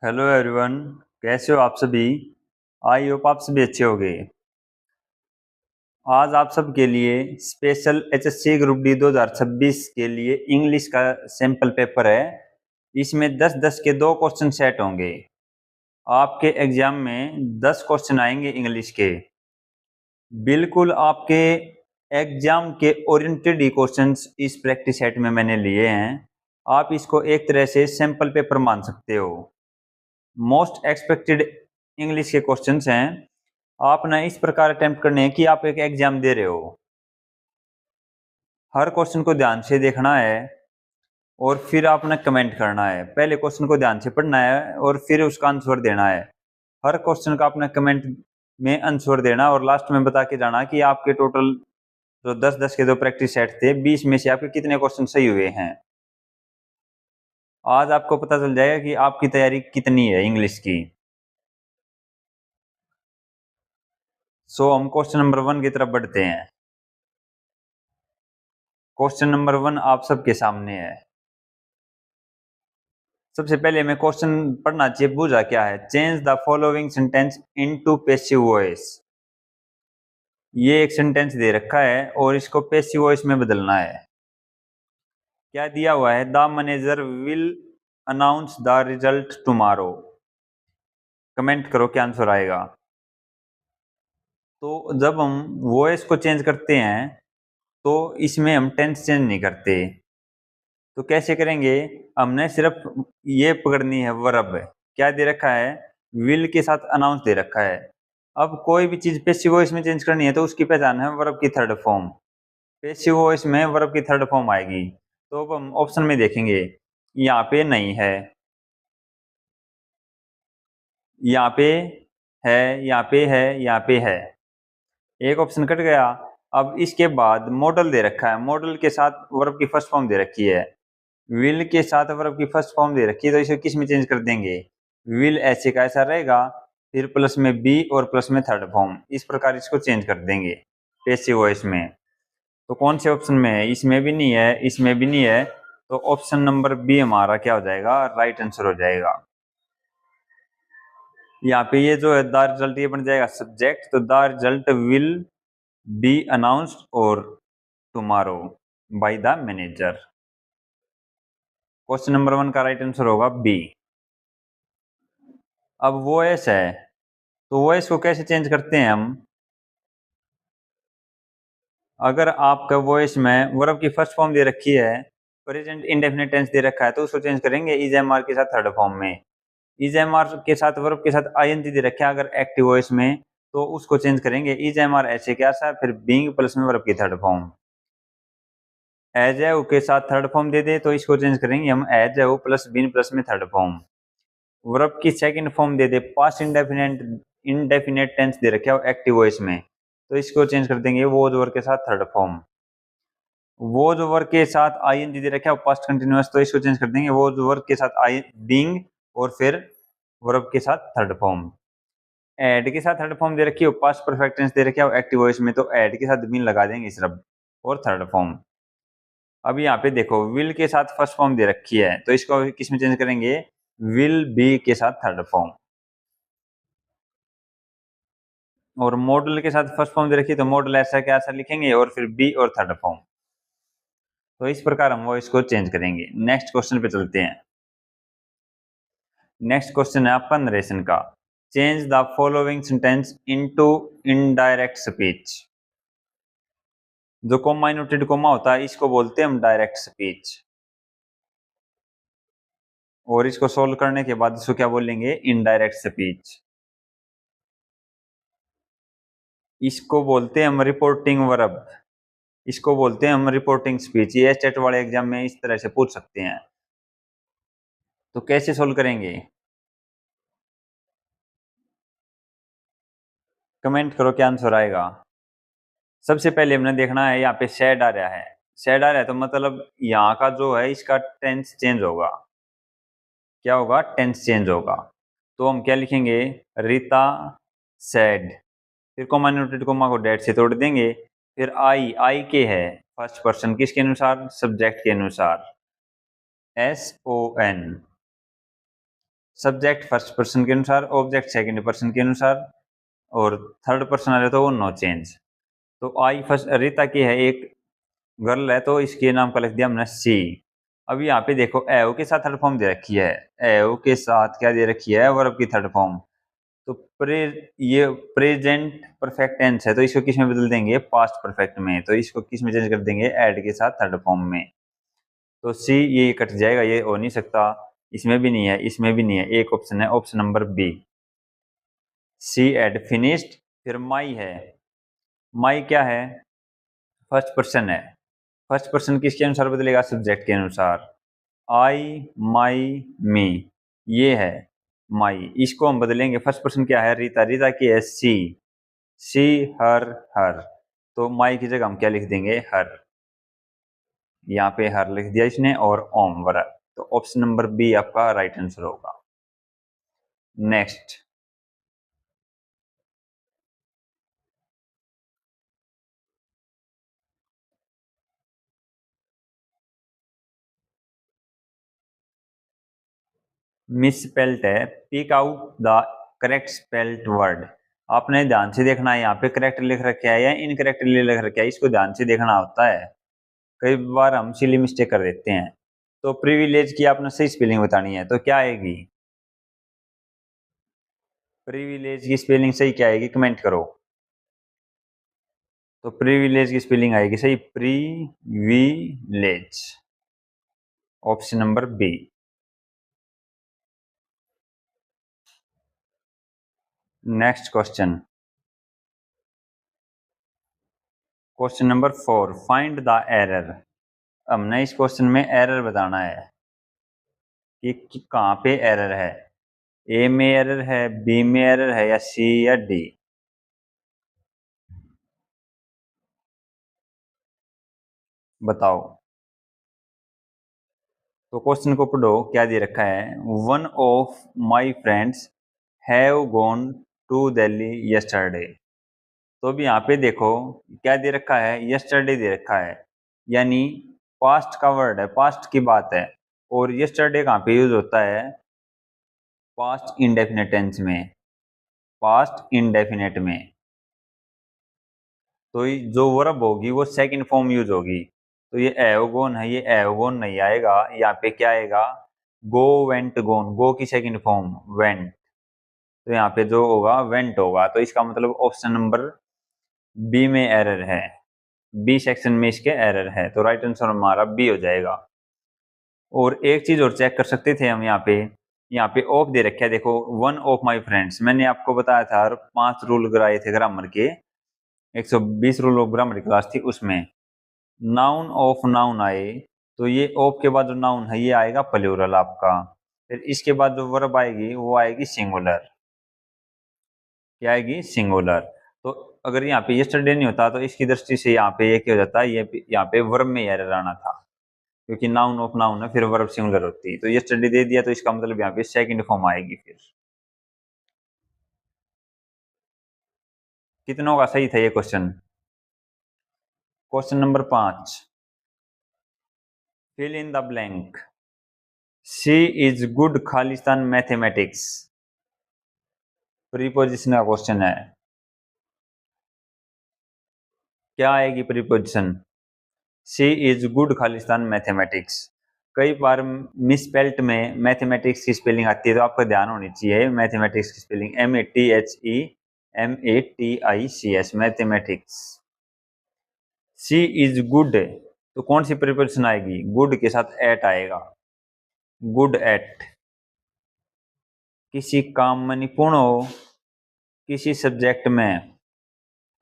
Hello everyone. कैसे हो आप सभी? आई होप आप सभी अच्छे होंगे। आज आप सब के लिए स्पेशल एचएससी ग्रुप डी 2026 के लिए इंग्लिश का सैंपल पेपर है। इसमें 10-10 के 2 क्वेश्चन सेट होंगे। आपके एग्जाम में 10 क्वेश्चन आएंगे इंग्लिश के। बिल्कुल आपके एग्जाम के ओरिएंटेड ही क्वेश्चंस इस प्रैक्टिस सेट में मैंने लिए हैं। आप इसको एक तरह से सैंपल पेपर मान सकते हो। मोस्ट एक्सपेक्टेड इंग्लिश के क्वेश्चंस हैं। आपने इस प्रकार अटेम्प्ट करने हैं कि आप एक एग्जाम दे रहे हो। हर क्वेश्चन को ध्यान से देखना है और फिर आपने कमेंट करना है। पहले क्वेश्चन को ध्यान से पढ़ना है और फिर उसका आंसर देना है। हर क्वेश्चन का आपने कमेंट में आंसर देना और लास्ट में बता के जाना कि आपके टोटल जो 10-10 के जो प्रैक्टिस सेट थे 20 में से आपके कितने क्वेश्चन सही हुए हैं। आज आपको पता चल जाएगा कि आपकी तैयारी कितनी है इंग्लिश की। हम क्वेश्चन नंबर 1 की तरफ बढ़ते हैं। क्वेश्चन नंबर 1 आप सबके सामने है। सबसे पहले मैं क्वेश्चन पढ़ना चाहिए, पूछा क्या है? Change the following sentence into passive voice. ये एक सेंटेंस दे रखा है और इसको पैसिव वॉइस में बदलना है। क्या दिया हुआ है? The manager will announce the result tomorrow. Comment करो क्या आंसर आएगा। तो जब हम वॉइस को चेंज करते हैं तो इसमें हम टेंस चेंज नहीं करते। तो कैसे करेंगे? हमने सिर्फ ये पकड़नी है वर्ब। क्या दे रखा है? विल के साथ अनाउंस दे रखा है। अब कोई भी चीज पैसिव वॉइस में चेंज करनी है तो उसकी पहचान है वर्ब की थर्ड फॉर्म। पैसिव वॉइस में वर्ब की थर्ड फॉर्म आएगी। तो अब हम ऑप्शन में देखेंगे। यहाँ पे नहीं है, यहाँ पे है, यहाँ पे है, यहाँ पे है। एक ऑप्शन कट गया। अब इसके बाद मॉडल दे रखा है। मॉडल के साथ वर्ब की फर्स्ट फॉर्म दे रखी है। विल के साथ वर्ब की फर्स्ट फॉर्म दे रखी है तो इसे किस में चेंज कर देंगे? विल ऐसे का ऐसा रहेगा, फिर प्लस में बी और प्लस में थर्ड फॉर्म। इस प्रकार इसको चेंज कर देंगे पैसिव वॉइस में। तो कौन से ऑप्शन में है? इसमें भी नहीं है, इसमें भी नहीं है। तो ऑप्शन नंबर बी हमारा क्या हो जाएगा? राइट आंसर हो जाएगा। यहाँ पे ये जो है द रिजल्ट, ये बन जाएगा सब्जेक्ट। तो the result will be announced और tomorrow by the manager. Question number 1 का राइट आंसर होगा बी। अब वॉइस है तो वॉइस को कैसे चेंज करते हैं हम? अगर आपका वॉइस में वर्ब की फर्स्ट फॉर्म दे रखी है, प्रेजेंट इंडेफिनिट टेंस दे रखा है, तो उसको चेंज करेंगे इज एम आर के साथ थर्ड फॉर्म में। इज एम आर के साथ वर्ब के साथ आईएनजी दे रखा है अगर एक्टिव वॉइस में, तो उसको चेंज करेंगे इज एम आर ऐसे क्या सा, फिर बीइंग प्लस में वर्ब की थर्ड फॉर्म। एज ए के साथ थर्ड फॉर्म दे दे तो इसको चेंज करेंगे हम as a plus been plus में थर्ड फॉर्म। वर्ब की सेकंड फॉर्म दे दे, पास्ट इंडेफिनेट इंडेफिनेट टेंस दे रखा है एक्टिव वॉइस में, तो इसको चेंज कर देंगे वोज वर्ब के साथ थर्ड फॉर्म। वोज वर्ब के साथ आईएनजी दे रखा है पास्ट कंटिन्यूअस, तो इसको चेंज कर देंगे वोज वर्ब के साथ आई बीइंग और फिर वर्ब के साथ थर्ड फॉर्म। एड के साथ थर्ड फॉर्म दे रखी है, पास्ट परफेक्ट टेंस दे रखा है एक्टिव वॉइस में, तो एड के साथ बीन लगा देंगे सिर्फ और थर्ड फॉर्म। अब यहाँ पे देखो विल के साथ फर्स्ट फॉर्म दे रखी है तो इसको किस में चेंज करेंगे? विल बी के साथ थर्ड फॉर्म। और मॉडल के साथ फर्स्ट फॉर्म दे रखी है तो मॉडल ऐसा क्या ऐसा लिखेंगे और फिर बी और थर्ड फॉर्म। तो इस प्रकार हम वो इसको चेंज करेंगे। नेक्स्ट क्वेश्चन पे चलते हैं। नेक्स्ट क्वेश्चन है आपका नरेशन का। Change the following sentence into indirect speech. जो कोमा इनवर्टेड कोमा होता है इसको बोलते हैं हम डायरेक्ट स्पीच। और इसको सोल्व करने के बाद इसको क्या बोलेंगे? Indirect speech. इसको बोलते हैं हम रिपोर्टिंग वर्ब। इसको बोलते हैं हम रिपोर्टिंग स्पीच। ये स्टेट वाले एग्जाम में इस तरह से पूछ सकते हैं। तो कैसे सोल्व करेंगे? कमेंट करो क्या आंसर आएगा। सबसे पहले हमने देखना है यहाँ पे शेड आ रहा है। शेड आ रहा है तो मतलब यहाँ का जो है इसका टेंस चेंज होगा। क्या होगा? टेंस चेंज होगा। तो हम क्या लिखेंगे? रीता सेड, फिर कोमा नोटेड कोमा को डेट से तोड़ देंगे। फिर आई, आई के है फर्स्ट पर्सन किसके अनुसार? सब्जेक्ट के अनुसार। S O N, subject first person के अनुसार, ऑब्जेक्ट सेकंड पर्सन के अनुसार, और थर्ड पर्सन आ जाए तो वो नो चेंज। तो आई फर्स्ट रीता की है, एक गर्ल है, तो इसके नाम का लिख दिया हमने सी। अब यहाँ पे देखो एओ के साथ थर्ड फॉर्म दे रखी है, एओ के साथ क्या दे रखी है, वर्ब की थर्ड फॉर्म। तो ये प्रेजेंट परफेक्ट टेंस है, तो इसको किस में बदल देंगे, पास्ट परफेक्ट में। तो इसको किस में चेंज कर देंगे, ऐड के साथ थर्ड फॉर्म में। तो सी ये कट जाएगा, ये हो नहीं सकता, इसमें भी नहीं है, इसमें भी नहीं है, एक ऑप्शन है, ऑप्शन नंबर बी, सी एड फिनिश्ड। फिर माई है, माई क्या है, फर्स्ट पर्सन है, फर्स्ट पर्सन किसके अनुसार बदलेगा, सब्जेक्ट के अनुसार। आई, माई, मी, ये है माई, इसको हम बदलेंगे, फर्स्ट पर्सन क्या है, रीता, रीता की है सी, सी हर हर। तो माई की जगह हम क्या लिख देंगे, हर, यहाँ पे हर लिख दिया इसने, और ओम वर। तो ऑप्शन नंबर बी आपका राइट आंसर होगा। नेक्स्ट, मिस स्पेल्ट है, pick out the correct spelt word. आपने ध्यान से देखना है, यहाँ पे करेक्ट लिख रखा है या इनकरेक्टली लिख रखा है, इसको ध्यान से देखना होता है, कई बार हम सिली मिस्टेक कर देते हैं। तो प्रिविलेज की आपने सही स्पेलिंग बतानी है, तो क्या आएगी, प्रिविलेज की स्पेलिंग सही क्या आएगी, कमेंट करो। तो प्रिविलेज की स्पेलिंग आएगी सही, privilege, option number B. Next question, question number 4, find the error. हमने इस क्वेश्चन में एरर बताना है कि कहाँ पे एरर है, ए में एरर है, बी में एरर है, या सी या डी, बताओ। तो क्वेश्चन को पढ़ो, क्या दे रखा है, one of my friends have gone to Delhi yesterday. तो अभी यहाँ पे देखो क्या दे रखा है, यस्टरडे दे रखा है, यानी पास्ट का वर्ड है, पास्ट की बात है। और यस्टरडे कहाँ पे यूज होता है, पास्ट इंडेफिनेट टेंस में, पास्ट इंडेफिनेट में। तो जो वर्ब होगी वो सेकंड फॉर्म यूज होगी। तो ये एवगोन है, ये एवगोन नहीं आएगा, यहाँ पे क्या आएगा, गो वेंट गोन, गो की सेकंड फॉर्म वेंट, तो यहाँ पे जो होगा वेंट होगा। तो इसका मतलब ऑप्शन नंबर बी में एरर है, बी सेक्शन में इसके एरर है, तो राइट आंसर हमारा बी हो जाएगा। और एक चीज और चेक कर सकते थे हम, यहाँ पे ऑफ दे रखे है, देखो वन ऑफ माय फ्रेंड्स, मैंने आपको बताया था 5 रूल कराए थे ग्रामर के, 120 रूल ऑफ ग्रामर की क्लास थी उसमें। नाउन ऑफ नाउन आए, तो ये ऑफ के बाद जो नाउन है ये आएगा प्लूरल आपका, फिर इसके बाद जो वर्ब आएगी वो आएगी सिंगुलर, क्या आएगी, सिंगुलर। तो अगर यहाँ पे यस्टरडे नहीं होता तो इसकी दृष्टि से यहाँ पे ये क्या हो जाता, ये यहाँ पे वर्ब में एरर आना था, क्योंकि नाउन ऑफ नाउन है, फिर वर्ब सिंगुलर होती है। तो यस्टरडे दे दिया, तो इसका मतलब यहाँ पे सेकंड फॉर्म आएगी। फिर कितनों का सही था ये question. Question number 5, fill in the blank. She is good खालिस्तान मैथमेटिक्स, प्रीपोजिशन का क्वेश्चन है, क्या आएगी प्रीपोजिशन, शी इज गुड खालिस्तान मैथमेटिक्स। कई बार मिसपेल्ट में मैथमेटिक्स की स्पेलिंग आती है, तो आपका ध्यान होनी चाहिए, मैथमेटिक्स की spelling MATHEMATICS, mathematics. She is good, तो कौन सी प्रिपोजिशन आएगी, गुड के साथ एट आएगा, गुड एट, किसी काम में निपुण हो, किसी सब्जेक्ट में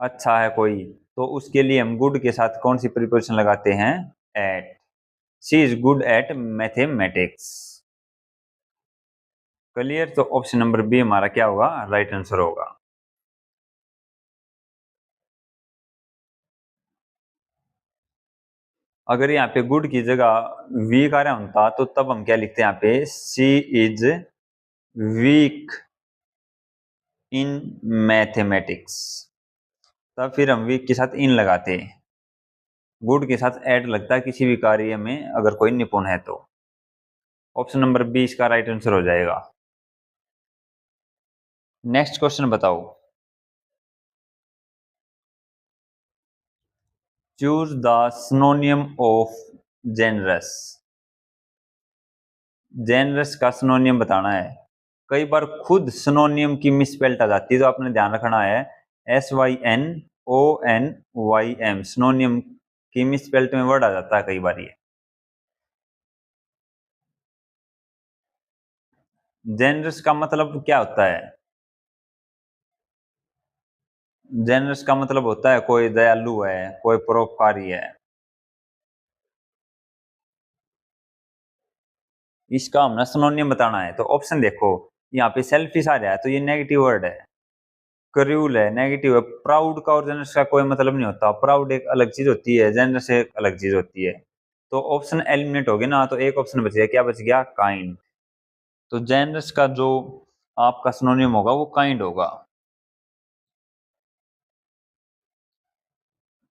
अच्छा है कोई, तो उसके लिए हम गुड के साथ कौन सी प्रिपोजिशन लगाते हैं, at. She is good at mathematics. Clear, तो ऑप्शन नंबर बी हमारा क्या होगा, राइट आंसर होगा। अगर यहाँ पे गुड की जगह वीक आ रहा होता तो तब हम क्या लिखते हैं, यहाँ पे सी इज वीक इन मैथमेटिक्स, तब फिर हम वीक के साथ इन लगाते, गुड के साथ ऐड लगता है किसी भी कार्य में अगर कोई निपुण है तो। ऑप्शन नंबर बी इसका राइट आंसर हो जाएगा। नेक्स्ट क्वेश्चन बताओ। Choose the सिनोनियम of generous. Generous का सिनोनियम बताना है। कई बार खुद सिनोनियम की मिसस्पेल्ट आ जाती है, तो आपने ध्यान रखना है। SYNONYM सिनोनियम की मिसस्पेल्ट में वर्ड आ जाता है कई बार ये। जेनरस का मतलब क्या होता है? जेनरस का मतलब होता है कोई दयालु है, कोई परोपकारी है। इसका हमने सिनोनियम बताना है, तो ऑप्शन देखो। यहाँ पे सेल्फिश आ रहा है, तो ये नेगेटिव वर्ड है। क्रूल है, नेगेटिव है। प्राउड का और जेनरस का कोई मतलब नहीं होता। प्राउड एक अलग चीज होती है, जेनरस एक अलग चीज होती है। तो ऑप्शन एलिमिनेट हो गया ना, तो एक ऑप्शन बच गया। क्या बच गया? काइंड। तो जेनरस का जो आपका सिनोनियम होगा वो काइंड होगा।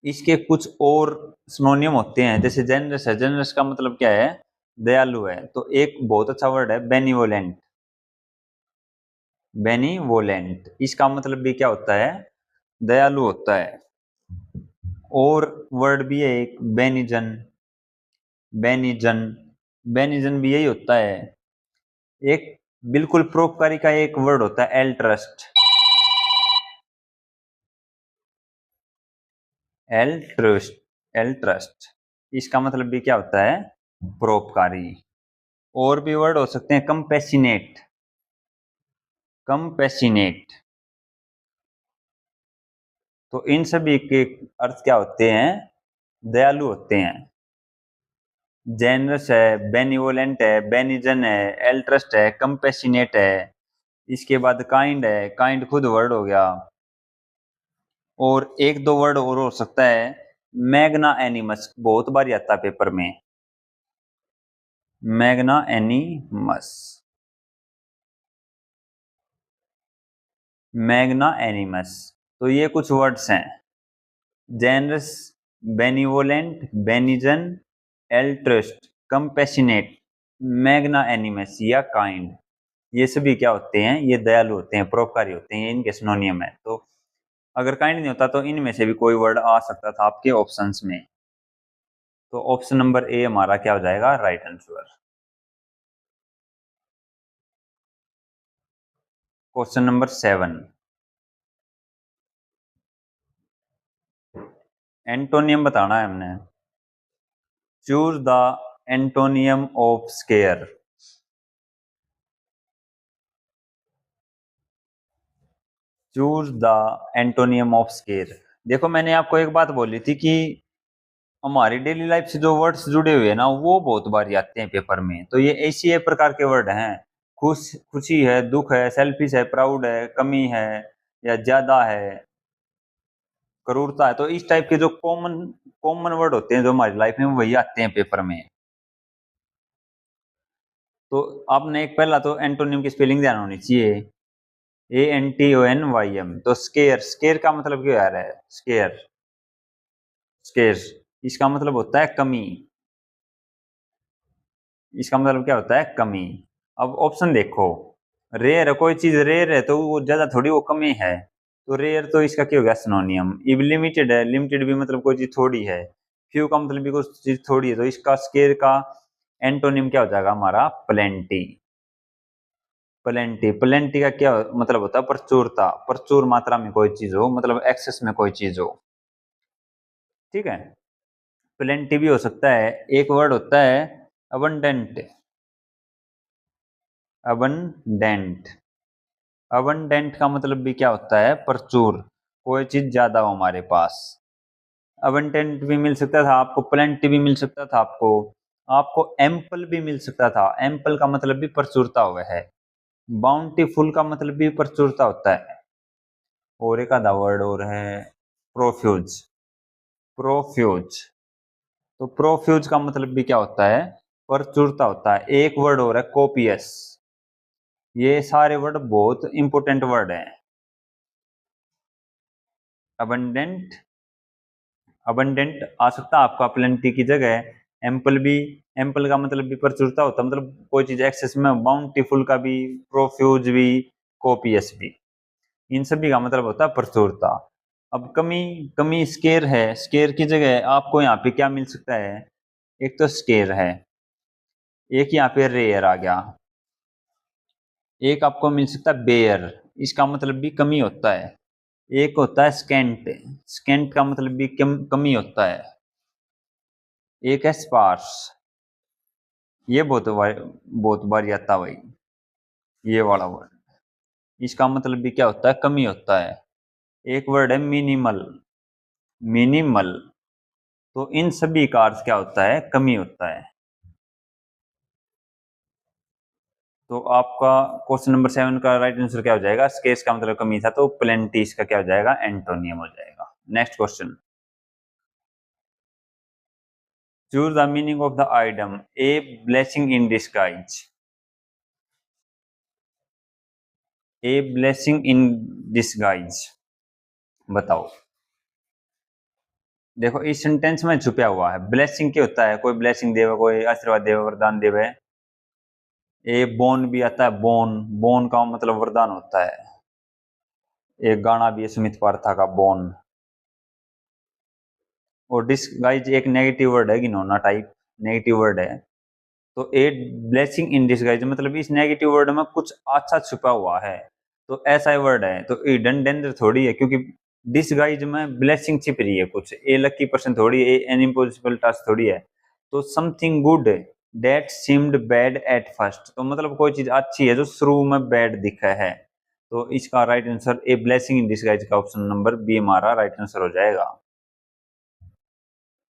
इसके कुछ और सिनोनियम होते हैं, जैसे जेनरस है, जेनरस का मतलब क्या है? दयालु है। तो एक बहुत अच्छा वर्ड है बेनिवोलेंट। बेनिवोलेंट इसका मतलब भी क्या होता है? दयालु होता है। और वर्ड भी है एक बेनिजन। बेनिजन, बेनिजन भी यही होता है। एक बिल्कुल परोपकारी का एक वर्ड होता है एल्ट्रस्ट। एल्ट्रस्ट, एल्ट्रस्ट इसका मतलब भी क्या होता है? परोपकारी। और भी वर्ड हो सकते हैं कंपेसिनेट। कंपेसिनेट, तो इन सभी के अर्थ क्या होते हैं? दयालु होते हैं। जेनरस है, बेनिवोलेंट है, बेनिजन है, एल्ट्रस्ट है, कंपेसिनेट है। इसके बाद काइंड है, काइंड खुद वर्ड हो गया। और एक दो वर्ड और हो सकता है। मैग्ना एनिमस बहुत बार आता है पेपर में। Magnanimous, magnanimous. तो ये कुछ वर्ड्स हैं। Generous, benevolent, benign, altruist, compassionate, magnanimous या काइंड। ये सभी क्या होते हैं? ये दयालु होते हैं, परोपकारी होते हैं। ये इनके सिनोनियम है। तो अगर काइंड नहीं होता तो इनमें से भी कोई वर्ड आ सकता था आपके ऑप्शंस में। तो ऑप्शन नंबर ए हमारा क्या हो जाएगा? Right answer. Question number 7। Antonym बताना है हमने। Choose the antonym of square. Choose the antonym of square. देखो, मैंने आपको एक बात बोली थी कि हमारी डेली लाइफ से जो वर्ड्स जुड़े हुए हैं ना, वो बहुत बार आते हैं पेपर में। तो ये ऐसी प्रकार के वर्ड हैं। खुशी है, दुख है, सेल्फिश है, प्राउड है, कमी है या ज्यादा है, क्रूरता है। तो इस टाइप के जो कॉमन कॉमन वर्ड होते हैं जो हमारी लाइफ में, वही आते हैं पेपर में। तो आपने एक पहला तो एंटोनियम की स्पेलिंग ध्यान होनी चाहिए। ANTONYM। तो स्केयर, स्केयर का मतलब क्या आ रहा है? स्केयर, स्केयर इसका मतलब होता है कमी। इसका मतलब क्या होता है? कमी। अब ऑप्शन देखो। रेयर है, कोई चीज रेयर है तो वो ज्यादा थोड़ी, वो कमी है। तो रेयर तो इसका क्या हो गया? सिनोनियम। इब लिमिटेड है, लिमिटेड भी मतलब कोई चीज थोड़ी है। फ्यू का मतलब भी कोई चीज थोड़ी है। तो इसका स्केयर का एंटोनिम क्या हो जाएगा हमारा? प्लेंटी। प्लेंटी, प्लेंटी का क्या मतलब होता है? प्रचुरता। प्रचुर मात्रा में कोई चीज हो, मतलब एक्सेस में कोई चीज हो। ठीक है। प्लेंटी भी हो सकता है। एक वर्ड होता है अबंडेंट। अबंडेंट, अबंडेंट का मतलब भी क्या होता है? प्रचुर, कोई चीज ज्यादा हो हमारे पास। अबंडेंट भी मिल सकता था आपको, प्लेंटी भी मिल सकता था आपको। आपको एम्पल भी मिल सकता था। एम्पल का मतलब भी प्रचुरता हुआ है। बाउंटीफुल का मतलब भी प्रचुरता होता है। और एक आधा वर्ड और है, प्रोफ्यूज। प्रोफ्यूज, तो प्रोफ्यूज का मतलब भी क्या होता है? प्रचुरता होता है। एक वर्ड और है कोपियस। ये सारे वर्ड बहुत इंपॉर्टेंट वर्ड हैं। अबंडेंट, अबंडेंट आ सकता है आपका प्लेंटी की जगह। एम्पल भी, एम्पल का मतलब भी प्रचुरता होता है, मतलब कोई चीज एक्सेस में। बाउंटीफुल का भी, प्रोफ्यूज भी, कोपियस भी। इन सभी का मतलब होता है प्रचुरता। अब कमी, कमी स्केर है, स्केर की जगह आपको यहाँ पे क्या मिल सकता है, एक तो स्केर है, एक यहाँ पे रेयर आ गया, एक आपको मिल सकता है बेयर, इसका मतलब भी कमी होता है। एक होता है स्केंट, स्केंट का मतलब भी कमी होता है। एक है स्पार्स, ये बहुत बार आता है भाई, ये वाला वर्ड, इसका मतलब भी क्या होता है, कमी होता है। एक वर्ड है मिनिमल, मिनिमल, तो इन सभी का अर्थ क्या होता है, कमी होता है। तो आपका क्वेश्चन नंबर 7 का राइट आंसर क्या हो जाएगा, स्केर्स का मतलब कमी था, तो प्लेंटी इसका क्या हो जाएगा, एंटोनियम हो जाएगा। Next question, choose the meaning of the item a blessing in disguise. A blessing in disguise, बताओ। देखो इस सेंटेंस में छुपा हुआ है, ब्लेसिंग क्या होता है, कोई ब्लेसिंग देवे, कोई आशीर्वाद देवे, वरदान देवे। ए बोन भी आता है, बोन, बोन का मतलब वरदान होता है। एक गाना भी है सुमित पार्था का, बोन। और डिस्गाइज एक नेगेटिव वर्ड है, घिनौना टाइप नेगेटिव वर्ड है। तो ए ब्लेसिंग इन डिस्गाइज मतलब इस नेगेटिव वर्ड में कुछ अच्छा छुपा हुआ है, तो ऐसा वर्ड है, तो हिडन डेंजर थोड़ी है, क्योंकि डिस्गाइज में ब्लेसिंग छिप रही है कुछ, ए लकी पर्सन थोड़ी है, एन इम्पॉसिबल टास्क थोड़ी है। तो something good that seemed bad at first, तो मतलब कोई चीज अच्छी है जो शुरू में बैड दिखा है। तो इसका right answer a blessing in disguise का ऑप्शन नंबर बी हमारा राइट आंसर हो जाएगा।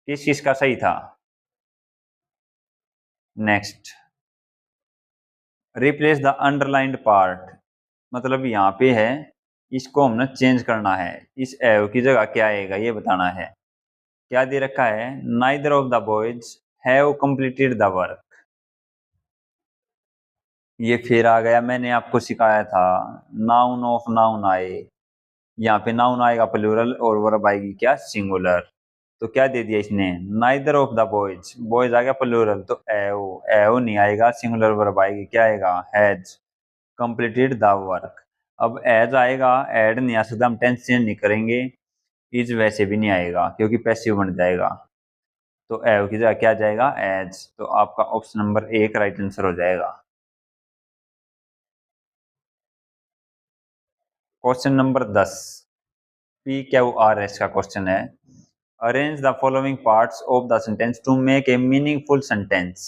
किस चीज का सही था। Next, replace the underlined part, मतलब यहाँ पे है, इसको हमने चेंज करना है, इस एव की जगह क्या आएगा ये बताना है। क्या दे रखा है, neither of the boys have completed the work. ये फिर आ गया, मैंने आपको सिखाया था, नाउन ऑफ नाउन आए, यहाँ पे नाउन आएगा प्लूरल और वर्ब आएगी क्या, सिंगुलर। तो क्या दे दिया इसने, neither of the boys, boys आ गया प्लूरल, तो एव, एव नहीं आएगा, सिंगुलर वर्ब आएगी, क्या आएगा, हैज कंप्लीटेड द वर्क। अब एज आएगा, एड नहीं आ सकता, हम टेंस चेंज नहीं करेंगे, इज वैसे भी नहीं आएगा क्योंकि पैसिव बन जाएगा। तो एव की जगह क्या जाएगा, एज, तो आपका ऑप्शन नंबर 1 राइट आंसर हो जाएगा। Question number 10, P Q R S का क्वेश्चन है, arrange the following parts of the sentence to make a meaningful sentence.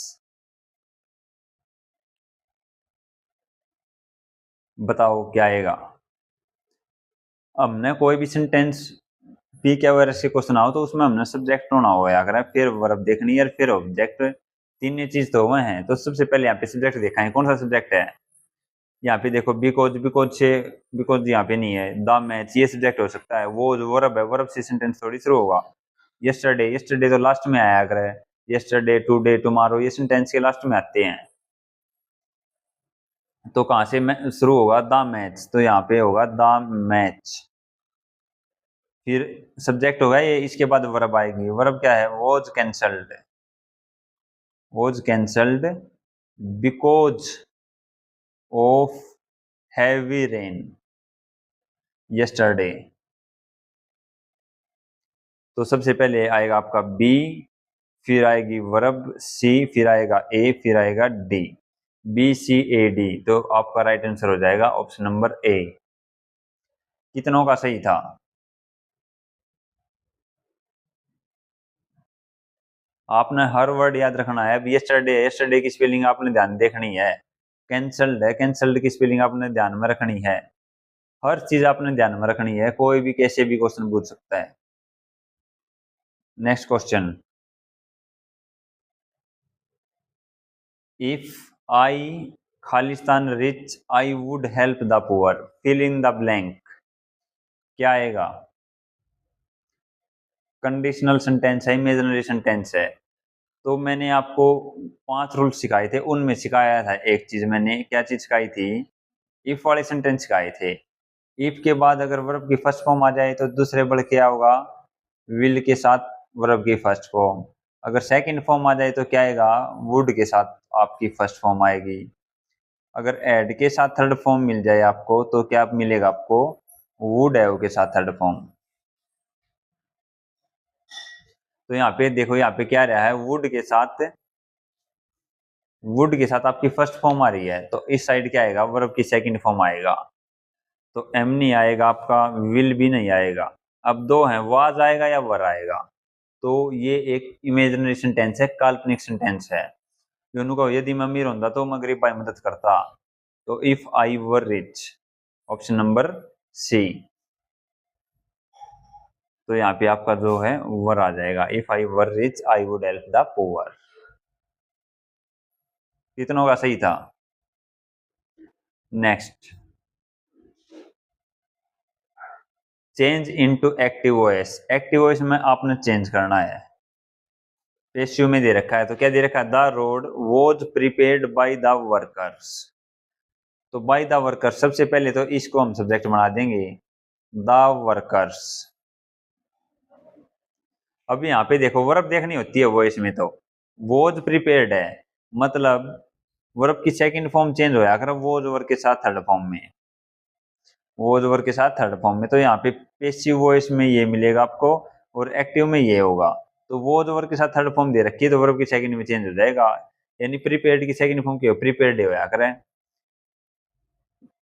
बताओ क्या आएगा। हमने कोई भी सेंटेंस पी क्या वगैरह से क्वेश्चन आओ तो उसमें हमने सब्जेक्ट होना होगा, अगर फिर वर्ब देखनी है, फिर ऑब्जेक्ट, तीन चीज तो हुए हैं। तो सबसे पहले यहाँ पे सब्जेक्ट देखा है, कौन सा सब्जेक्ट है, यहाँ पे देखो बिकॉज, बिकॉज से, बिकॉज यहाँ पे नहीं है, द मैच ये सब्जेक्ट हो सकता है, वो जो वर्ब है, वर्ब से सेंटेंस थोड़ी शुरू होगा। यस्टरडे, यस्टरडे तो लास्ट में आया अगर, यस्टरडे, टुडे, टुमारो, ये सेंटेंस के लास्ट में आते हैं। तो कहाँ से शुरू होगा, द मैच, तो यहाँ पे होगा द मैच। फिर सब्जेक्ट होगा ये, इसके बाद वर्ब आएगी, वर्ब क्या है, was cancelled, was cancelled because of heavy rain yesterday. तो सबसे पहले आएगा आपका बी, फिर आएगी वर्ब सी, फिर आएगा ए, फिर आएगा D, B C A D. तो आपका राइट आंसर हो जाएगा ऑप्शन नंबर ए। कितनों का सही था, आपने हर वर्ड याद रखना है। अब यस्टरडे, यस्टरडे की स्पेलिंग आपने ध्यान देखनी है। कैंसल्ड है, कैंसल्ड की स्पेलिंग आपने ध्यान में रखनी है। हर चीज आपने ध्यान में रखनी है, कोई भी कैसे भी क्वेश्चन पूछ सकता है। नेक्स्ट क्वेश्चन, इफ आई खालिस्तान rich I would help the poor, fill in the blank, क्या आएगा। कंडीशनल सेंटेंस है, इमेजिनरी सेंटेंस है। तो मैंने आपको 5 रूल सिखाए थे, उनमें सिखाया था एक चीज, मैंने क्या चीज सिखाई थी, इफ वाले सेंटेंस सिखाए थे। इफ के बाद अगर वर्ब की फर्स्ट फॉर्म आ जाए तो दूसरे वर्ड क्या होगा, विल के साथ वर्ब की फर्स्ट फॉर्म। अगर सेकंड फॉर्म आ जाए तो क्या आएगा, वुड के साथ आपकी फर्स्ट फॉर्म आएगी। अगर एड के साथ थर्ड फॉर्म मिल जाए आपको तो क्या मिलेगा आपको, वुड है वो के साथ थर्ड फॉर्म। तो यहाँ पे देखो, यहाँ पे क्या रहा है, वुड के साथ आपकी फर्स्ट फॉर्म आ रही है, तो इस साइड क्या आएगा, वर्ब की सेकंड फॉर्म आएगा। तो एम नहीं आएगा आपका, विल भी नहीं आएगा। अब दो हैं, वाज आएगा या वर आएगा। तो ये एक इमेजिनरी सेंटेंस है, काल्पनिक सेंटेंस है। दोनों को यदि मैं अमीर होता तो मैं गरीब भाई मदद करता। तो if I were rich, option number C. तो यहाँ पे आपका जो है वर आ जाएगा, if I were rich I would help the poor. कितनों का सही था। Next, change into active voice. Active voice में आपने चेंज करना है। पेशियो में दे रखा है, तो क्या दे रखा है, the road was prepared by the workers. तो बाय द वर्कर्स, सबसे पहले तो इसको हम सब्जेक्ट बना देंगे, द वर्कर्स। अब यहाँ पे देखो, वर्ब देखनी होती है वॉइस में, तो वॉज प्रिपेयर्ड है, मतलब वर्ब की सेकंड फॉर्म चेंज होया कर वॉज वर्ब के साथ थर्ड फॉर्म में, वॉज वर्ब के साथ थर्ड फॉर्म में। तो यहाँ पे पेसिव वॉइस में ये मिलेगा आपको, और एक्टिव में ये होगा। तो वॉज वर्ब के साथ थर्ड फॉर्म दे रखी है, तो वर्ब की सेकंड में चेंज हो जाएगा। यानी प्रीपेड की सेकंड फॉर्म की प्रीपेड होया करें।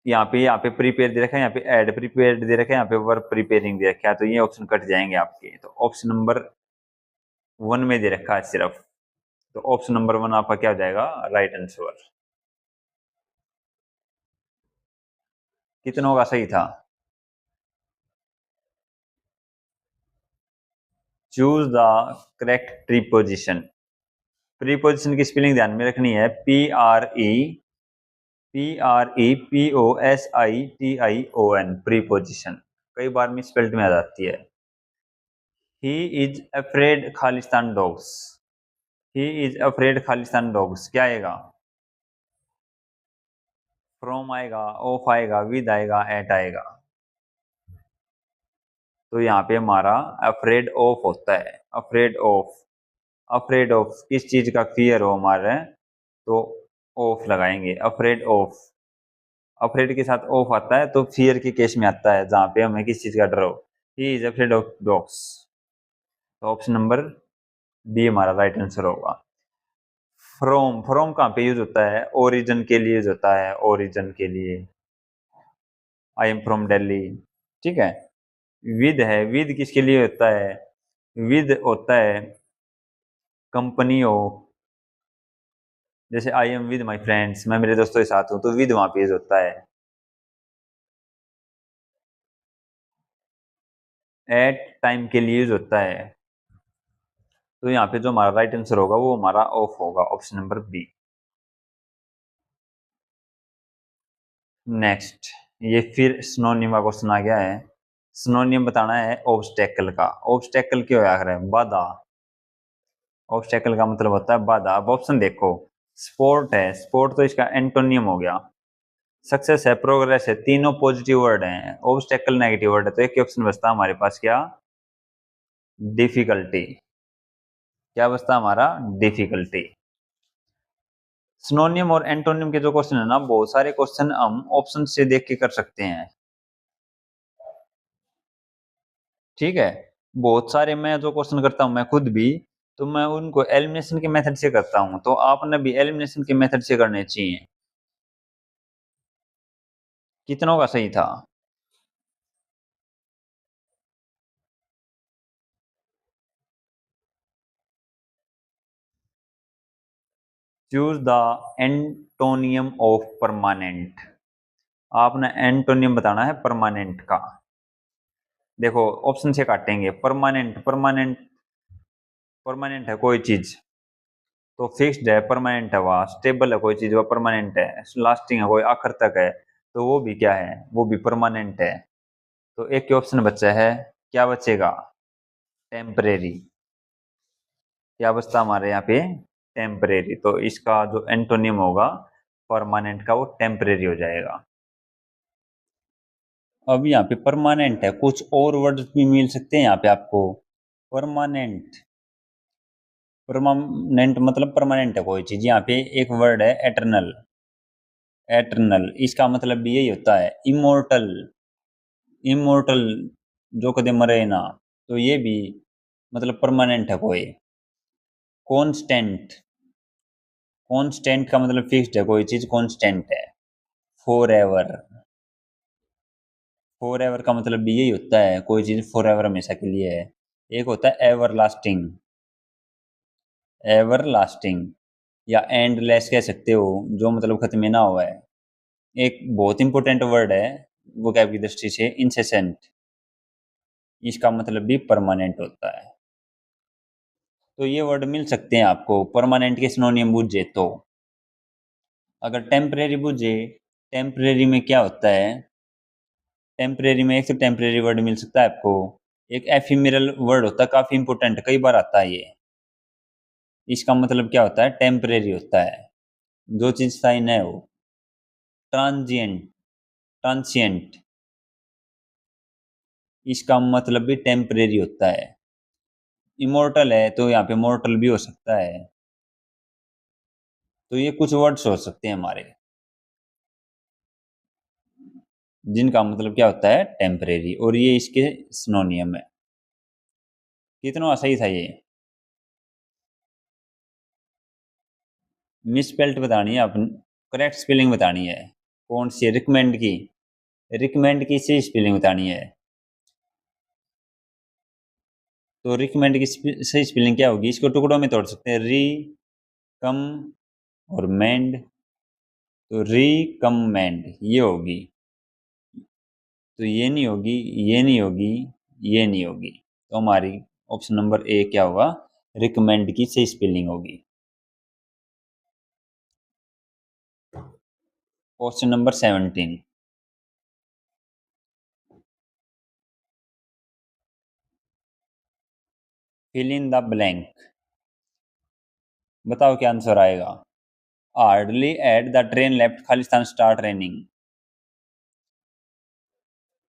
यहाँ पे प्रीपेड दे रखा है, यहाँ पे एड प्रीपेड दे रखा है, यहाँ पे वर्ब प्रीपेयरिंग दे रखा है, तो ये ऑप्शन कट जाएंगे आपके। तो ऑप्शन नंबर 1 में दे रखा है सिर्फ। तो ऑप्शन नंबर 1 आपका क्या हो जाएगा, राइट आंसर। कितनों का सही था। Choose the correct preposition. Preposition की स्पेलिंग ध्यान में रखनी है, PREPOSITION, प्रीपोजिशन। कई बार मिसस्पेल्ड में आ जाती है। He is afraid Khalistan dogs, he is afraid Khalistan dogs, क्या आएगा, फ्रॉम आएगा, ऑफ आएगा, विद आएगा, एट आएगा। तो यहाँ पे हमारा अफ्रेड ऑफ होता है, अफ्रेड ऑफ। अफ्रेड ऑफ किस चीज का फियर हो हमारे, तो ऑफ लगाएंगे, अफ्रेड ऑफ। अफ्रेड के साथ ऑफ आता है तो फियर के केस में आता है, जहां पे हमें किस चीज का डर हो। He is afraid of dogs. तो ऑप्शन नंबर बी हमारा राइट आंसर होगा। फ्रॉम, फ्रॉम कहाँ पे यूज होता है, ओरिजिन के लिए यूज होता है, ओरिजिन के लिए। आई एम फ्रॉम दिल्ली, ठीक है। विद है, विद किसके लिए होता है, विद होता है कंपनी हो। जैसे I am with my friends, मैं मेरे दोस्तों के साथ हूँ, तो विद वहां पे यूज होता है। एट टाइम के लिए यूज होता है। तो यहाँ पे जो हमारा राइट आंसर होगा वो हमारा ऑफ होगा, ऑप्शन नंबर बी। नेक्स्ट, ये फिर सिनोनिम का क्वेश्चन आ गया है। सिनोनिम बताना है ऑब्स्टेकल का। ऑब्स्टेकल क्या होया है, बाधा। ऑब्स्टेकल का मतलब होता है बाधा। अब ऑप्शन देखो, स्पोर्ट है, स्पोर्ट तो इसका एंटोनियम हो गया। सक्सेस है, प्रोग्रेस है, तीनों पॉजिटिव वर्ड हैं। ऑब्स्टेकल नेगेटिव वर्ड है, तो एक ही ऑप्शन बचता हमारे पास, क्या, डिफिकल्टी। क्या बचता हमारा, डिफिकल्टी। सिनोनियम और एंटोनियम के जो क्वेश्चन है ना, बहुत सारे क्वेश्चन हम ऑप्शन से देख के कर सकते हैं, ठीक है। बहुत सारे मैं जो क्वेश्चन करता हूं मैं खुद भी, तो मैं उनको एलिमिनेशन के मेथड से करता हूं, तो आपने भी एलिमिनेशन के मेथड से करने चाहिए। कितनों का सही था। Choose the antonym of permanent. आपने एंटोनियम बताना है परमानेंट का। देखो ऑप्शन से काटेंगे, परमानेंट, परमानेंट, परमानेंट है कोई चीज तो फिक्स्ड है, परमानेंट है, वह स्टेबल है कोई चीज, वह परमानेंट है, लास्टिंग है कोई आखिर तक है, तो वो भी क्या है, वो भी परमानेंट है। तो एक ही ऑप्शन बचा है, क्या बचेगा, टेम्परेरी। क्या बचता हमारे यहाँ पे, टेम्परेरी। तो इसका जो एंटोनियम होगा परमानेंट का, वो टेम्परेरी हो जाएगा। अब यहाँ पे परमानेंट है, कुछ और वर्ड भी मिल सकते हैं यहाँ पे आपको। परमानेंट, परमानेंट मतलब परमानेंट है कोई चीज। यहाँ पे एक वर्ड है एटर्नल, एटर्नल, इसका मतलब भी यही होता है इमोर्टल। इमोर्टल जो कदे मरे ना, तो ये भी मतलब परमानेंट है कोई। कॉन्स्टेंट, कॉन्स्टेंट का मतलब फिक्स्ड है, कोई चीज कॉन्स्टेंट है। फॉर एवर, फॉर एवर का मतलब भी यही होता है, कोई चीज फॉर एवर हमेशा के लिए है। एक होता है एवर लास्टिंग, एवर लास्टिंग, या एंडलेस कह सकते हो, जो मतलब खत्म ही ना हुआ है। एक बहुत इंपॉर्टेंट वर्ड है वोकैब की दृष्टि से, इंसेसेंट, इसका मतलब भी परमानेंट होता है। तो ये वर्ड मिल सकते हैं आपको परमानेंट के सिनोनियम बूझे तो। अगर टेम्परेरी बूझे, टेम्परेरी में क्या होता है, टेम्परेरी में एक तो टेम्परेरी वर्ड मिल सकता है आपको, एक एफिमेरल वर्ड होता है, काफी इंपॉर्टेंट, कई बार आता है ये। इसका मतलब क्या होता है, टेम्परेरी होता है, जो चीज स्थायी न हो। ट्रांजिएंट, ट्रांसिएंट, इसका मतलब भी टेम्परेरी होता है। इमोर्टल है तो यहाँ पे मोर्टल भी हो सकता है। तो ये कुछ वर्ड्स हो सकते हैं हमारे, जिनका मतलब क्या होता है, टेम्परेरी, और ये इसके सिनोनियम है। कितना सही था ये। मिसपेल्ट बतानी है अपन, करेक्ट स्पेलिंग बतानी है। कौन सी, रिकमेंड की, रिकमेंड की सही स्पेलिंग बतानी है। तो रिकमेंड की सही स्पेलिंग क्या होगी, इसको टुकड़ों में तोड़ सकते हैं, री कम और मेंड, तो रिकमेंड ये होगी। तो ये नहीं होगी, ये नहीं होगी, ये नहीं होगी, तो हमारी ऑप्शन नंबर ए क्या होगा, रिकमेंड की सही स्पेलिंग होगी। Question number 17, fill in the blank, बताओ क्या आंसर आएगा। Hardly at the train left खालिस्तान स्टार्ट रेनिंग,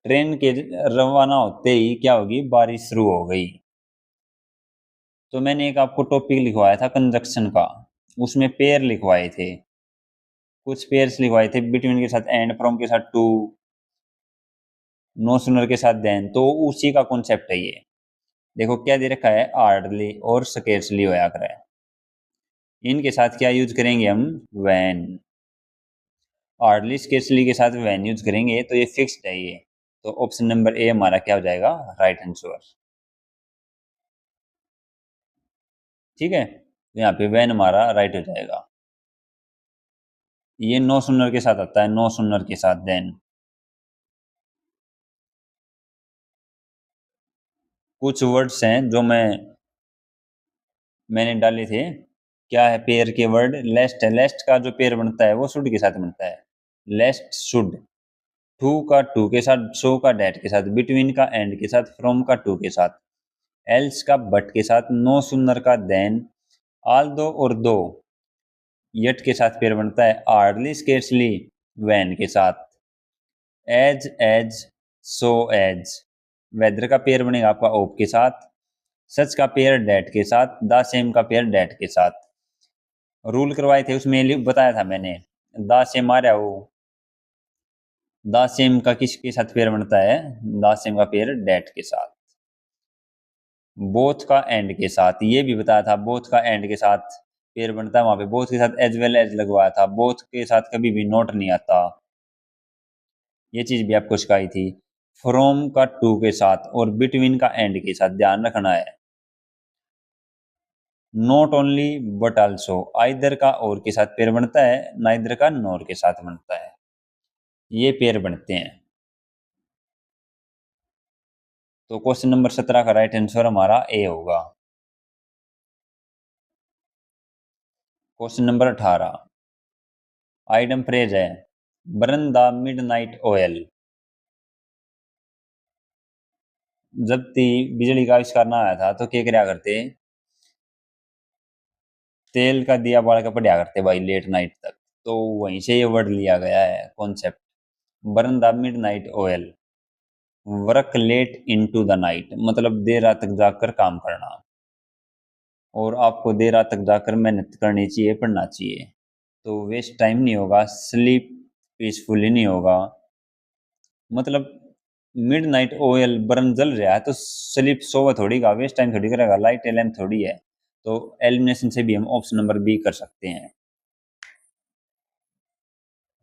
ट्रेन के रवाना होते ही क्या होगी, बारिश शुरू हो गई। तो मैंने एक आपको टॉपिक लिखवाया था कंजक्शन का, उसमें पेयर लिखवाए थे, कुछ पेयर्स लिखवाए थे, बिटवीन के साथ एंड, फ्रॉम के साथ टू, नो सुनर के साथ देन, तो उसी का कॉन्सेप्ट है ये। देखो क्या दे रखा है, हार्डली और स्केर्सली होया कर है, इनके साथ क्या यूज करेंगे हम, वैन। हार्डली स्केर्सली के साथ वैन यूज करेंगे, तो ये फिक्स्ड है ये। तो ऑप्शन नंबर ए हमारा क्या हो जाएगा, राइट आंसर। ठीक है, तो यहाँ पे वैन हमारा राइट हो जाएगा। ये नो सुनर के साथ आता है, नो सुनर के साथ देन। कुछ वर्ड्स हैं जो मैंने डाले थे, क्या है पेयर के वर्ड, लेस्ट है, लेस्ट का जो पेयर बनता है वो शुड के साथ बनता है, लेस्ट शुड। टू का टू के साथ, सो का डेट के साथ, बिटवीन का एंड के साथ, फ्रॉम का टू के साथ, एल्स का बट के साथ, नो सुनर का देन, आल दो और दो, यट के साथ पेयर बनता है, हार्डली स्केर्सली वैन के साथ, as as, so as, whether का पेयर बनेगा आपका ओप के साथ, सच का पेयर डेट के साथ, द सेम का पेयर डेट के साथ। रूल करवाए थे उसमें बताया था मैंने, द सेम आ रहा है वो, द सेम का किसके साथ पेयर बनता है, द सेम का पेयर डेट के साथ। बोथ का एंड के साथ, ये भी बताया था, बोथ का एंड के साथ पेयर बनता है, वहां पे बोथ के साथ एज वेल एज लगवाया था, बोथ के साथ कभी भी नोट नहीं आता, ये चीज भी आपको सिखाई थी। फ्रॉम का टू के साथ और बिटवीन का एंड के साथ ध्यान रखना है। Not only but also, either का और के साथ पेयर बनता है, नाइदर का नॉर के साथ बनता है, ये पेयर बनते हैं। तो क्वेश्चन नंबर 17 का राइट आंसर हमारा ए होगा। क्वेश्चन नंबर 18, आइटम फ्रेज है, बर्न द मिडनाइट ऑयल, जब ती बिजली का आविष्कार ना आया था तो क्या क्या करते, तेल का दिया बाल का पड़ा करते भाई लेट नाइट तक, तो वहीं से ये वर्ड लिया गया है concept, burn the midnight oil, work late into the night, मतलब देर रात तक जाकर काम करना, और आपको देर रात तक जाकर मेहनत करनी चाहिए, पढ़ना चाहिए, तो वेस्ट टाइम नहीं होगा, स्लीप पीसफुली नहीं होगा, मतलब मिडनाइट ऑयल बर्न जल रहा है तो स्लिप सोवा थोड़ी का, वेस्ट टाइम थोड़ी करेगा, लाइट एलएम थोड़ी है। तो एलिमिनेशन से भी हम ऑप्शन नंबर बी कर सकते हैं।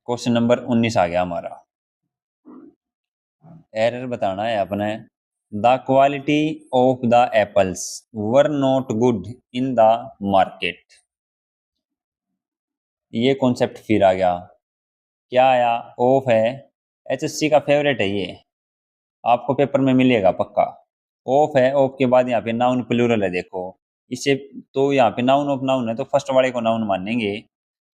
क्वेश्चन नंबर 19 आ गया हमारा। एरर बताना है अपने। The quality of the apples were not good in the market. ये कॉन्सेप्ट फिर आ गया। क्या आया? ऑफ है, एचएससी का फेवरेट है ये, आपको पेपर में मिलेगा पक्का। ऑफ है, ऑफ के बाद यहाँ पे नाउन प्लूरल है, देखो इसे, तो यहाँ पे नाउन ऑफ नाउन है तो फर्स्ट वाले को नाउन मानेंगे।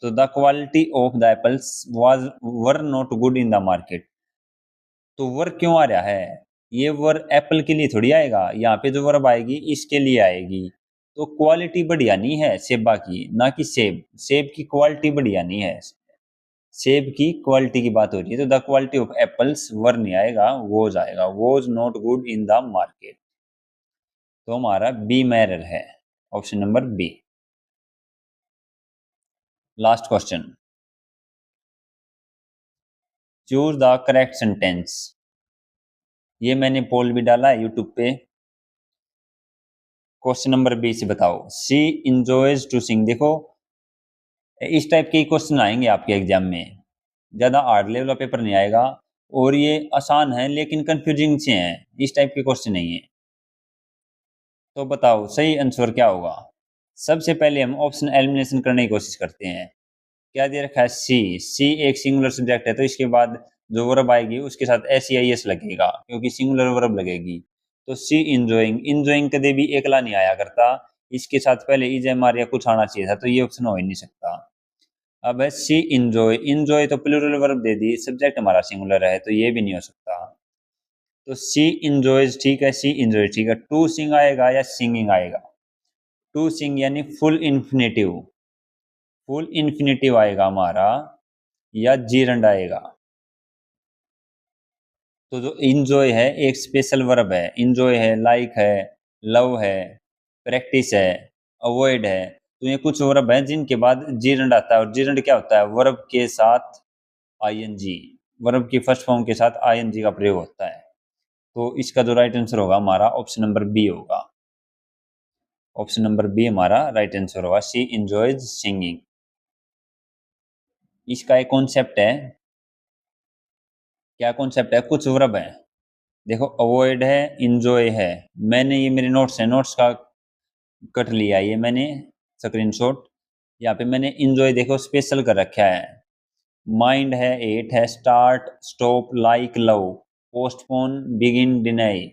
तो the quality of the apples was were not good in the market. तो वर क्यों आ रहा है? ये वर एप्पल के लिए थोड़ी आएगा, यहाँ पे जो वर्ब आएगी इसके लिए आएगी। तो क्वालिटी बढ़िया नहीं है सेबा की, ना कि सेब, सेब की क्वालिटी बढ़िया नहीं है, सेब की क्वालिटी की बात हो रही है। तो the quality of apples were नहीं आएगा, वोज आएगा, was not good in the market. तो हमारा बी में एरर है, option number B. Last question, choose the correct sentence. ये मैंने पोल भी डाला है यूट्यूब पे। क्वेश्चन नंबर बी से बताओ, शी इंजॉयज टू सिंग। देखो इस टाइप के क्वेश्चन आएंगे आपके एग्जाम में, ज़्यादा हार्ड लेवल का पेपर नहीं आएगा, और ये आसान है लेकिन कंफ्यूजिंग से हैं, इस टाइप के क्वेश्चन नहीं है। तो बताओ सही आंसर क्या होगा। सबसे पहले हम ऑप्शन एलिमिनेशन करने की कोशिश करते हैं। क्या दे रखा है? सी, सी एक सिंगुलर सब्जेक्ट है तो इसके बाद जो वर्ब आएगी उसके साथ एस आई एस लगेगा क्योंकि सिंगुलर वर्ब लगेगी। तो सी इंजॉइंग, इंजॉइंग कदे भी एकला नहीं आया करता, इसके साथ पहले इज एम आर या कुछ आना चाहिए था, तो ये ऑप्शन हो ही नहीं सकता। अब है सी इंजॉय, इंजॉय तो प्लूरल वर्ब दे दी, सब्जेक्ट हमारा सिंगुलर है तो ये भी नहीं हो सकता। तो सी इंजॉयज ठीक है, सी इंजॉय ठीक है। टू सिंग आएगा या सिंगिंग आएगा? टू सिंग यानी फुल इन्फिनेटिव, फुल इन्फिनेटिव आएगा हमारा, या जीरंड आएगा। तो जो इंजॉय है एक स्पेशल वर्ब है, इंजॉय है, लाइक है, लव है, प्रैक्टिस है, अवॉइड है, तो ये कुछ वर्ब है जिनके बाद जीरंड आता है। और जीरंड क्या होता है? वर्ब के साथ आईएनजी, वर्ब की फर्स्ट फॉर्म के साथ आईएनजी का प्रयोग होता है। तो इसका जो राइट आंसर होगा हमारा ऑप्शन नंबर बी होगा। ऑप्शन नंबर बी हमारा राइट आंसर होगा, शी इंजॉयज सिंगिंग। इसका एक कॉन्सेप्ट है, क्या कॉन्सेप्ट है? कुछ वर्ब है, देखो अवॉइड है, इंजॉय है, मैंने ये मेरे नोट्स है, नोट्स का कट लिया ये मैंने स्क्रीनशॉट। यहाँ पे मैंने इंजॉय देखो स्पेशल कर रखा है। माइंड है, एट है, start, stop, like, love, postpone, begin, deny,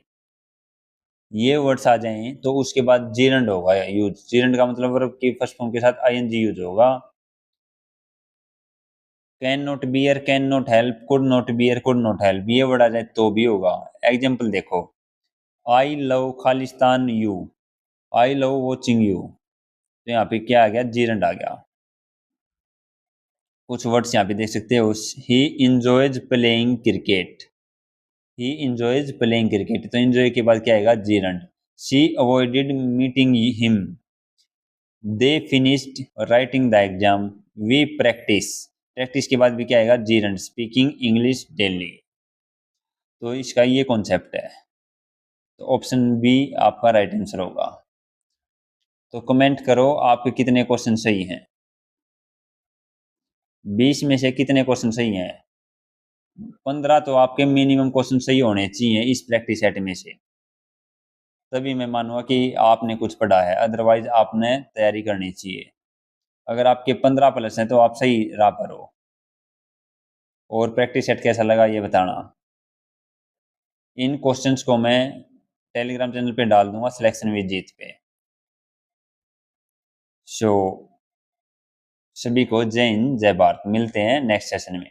ये वर्ड्स आ जाएं तो उसके बाद जीरंड होगा यूज। जीरंड का मतलब वर्ब की फर्स्ट फॉर्म के साथ आईएनजी यूज होगा। Can not bear, can not help, could not bear, could not help, ये वर्ड आ जाए तो भी होगा। एग्जाम्पल देखो, I love Khalistan you, I love watching you, तो यहाँ पे क्या आ गया? जीरंड आ गया। कुछ वर्ड्स यहाँ पे देख सकते हो, he enjoys playing cricket, he enjoys playing cricket, तो इंजॉय के बाद क्या आएगा? Gerund. She avoided meeting him, they finished writing the exam, we practise, practise के बाद भी क्या आएगा? Gerund, speaking English daily. तो इसका ये कॉन्सेप्ट है, तो ऑप्शन बी आपका राइट आंसर होगा। तो कमेंट करो आपके कितने क्वेश्चन सही हैं, 20 में से कितने क्वेश्चन सही हैं? 15 तो आपके मिनिमम क्वेश्चन सही होने चाहिए इस प्रैक्टिस सेट में से, तभी मैं मानूंगा कि आपने कुछ पढ़ा है, अदरवाइज आपने तैयारी करनी चाहिए। अगर आपके 15 प्लस हैं तो आप सही राह पर हो। और प्रैक्टिस सेट कैसा लगा ये बताना। इन क्वेश्चंस को मैं टेलीग्राम चैनल पे डाल दूंगा, सिलेक्शन विद जीत पे। सो सभी को जय हिंद, जय भारत, मिलते हैं नेक्स्ट सेशन में।